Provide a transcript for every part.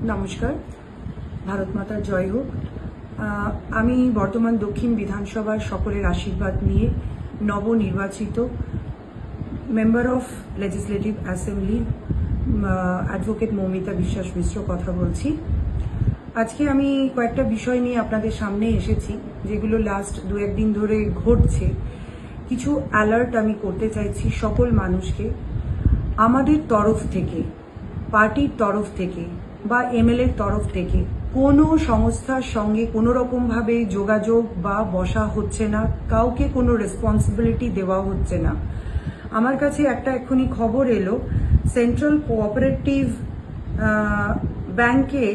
নমস্কার, ভারত মাতার জয় হোক। আমি বর্তমান দক্ষিণ বিধানসভার সকলের আশীর্বাদ নিয়ে নবনির্বাচিত member of legislative assembly advocate Moumita বিশ্বাস মিশ্র কথা বলছি। আজকে আমি কয়েকটা বিষয় নিয়ে আপনাদের সামনে এসেছি, যেগুলো লাস্ট দু একদিন ধরে ঘটছে। কিছু অ্যালার্ট আমি করতে চাইছি সকল মানুষকে। আমাদের তরফ থেকে, পার্টির তরফ থেকে বা এমএলএর তরফ থেকে কোনো সংস্থার সঙ্গে কোনো রকমভাবে যোগাযোগ বা বসা হচ্ছে না, কাউকে কোনো রেসপন্সিবিলিটি দেওয়া হচ্ছে না। আমার কাছে একটা এক্ষুনি খবর এলো, সেন্ট্রাল কোঅপারেটিভ ব্যাংকে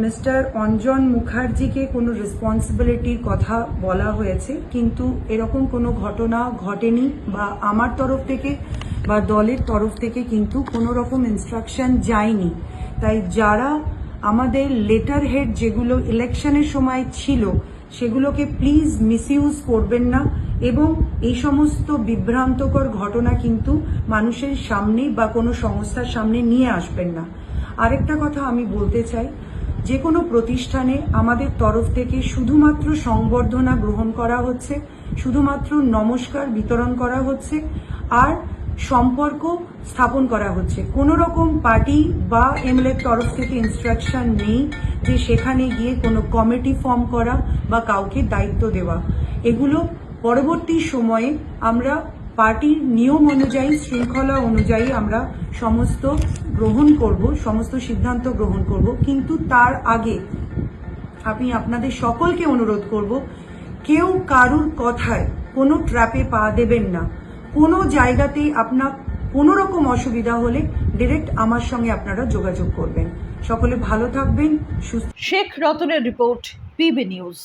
মিস্টার অঞ্জন মুখার্জিকে কোনো রেসপন্সিবিলিটির কথা বলা হয়েছে, কিন্তু এরকম কোনো ঘটনা ঘটেনি বা আমার তরফ থেকে বা দলের তরফ থেকে কিন্তু কোনো রকম ইনস্ট্রাকশন যায়নি। তাই যারা আমাদের লেটার হেড যেগুলো ইলেকশনের সময় ছিল সেগুলোকে প্লিজ মিসইউজ করবেন না এবং এই সমস্ত বিভ্রান্তকর ঘটনা কিন্তু মানুষের সামনে বা কোনো সংস্থার সামনে নিয়ে আসবেন না। আরেকটা কথা আমি বলতে চাই, যে কোনো প্রতিষ্ঠানে আমাদের তরফ থেকে শুধুমাত্র সংবর্ধনা গ্রহণ করা হচ্ছে, শুধুমাত্র নমস্কার বিতরণ করা হচ্ছে আর সম্পর্ক স্থাপন করা হচ্ছে। কোনো রকম পার্টি বা এমএলএর তরফ থেকে ইনস্ট্রাকশন নেই যে সেখানে গিয়ে কোনো কমিটি ফর্ম করা বা কাউকে দায়িত্ব দেওয়া। এগুলো পরবর্তী সময়ে আমরা পার্টির নিয়ম অনুযায়ী, শৃঙ্খলা অনুযায়ী আমরা সমস্ত গ্রহণ করব, সমস্ত সিদ্ধান্ত গ্রহণ করব। কিন্তু তার আগে আমি আপনাদের সকলকে অনুরোধ করব, কেউ কারুর কথায় কোনো ট্র্যাপে পা দেবেন না। কোনো জায়গাতেই আপনার কোনো রকম অসুবিধা হলে ডিরেক্ট আমার সঙ্গে আপনারা যোগাযোগ করবেন। সকলে ভালো থাকবেন, সুস্থ। শেখ রতনের রিপোর্ট, পিবি নিউজ।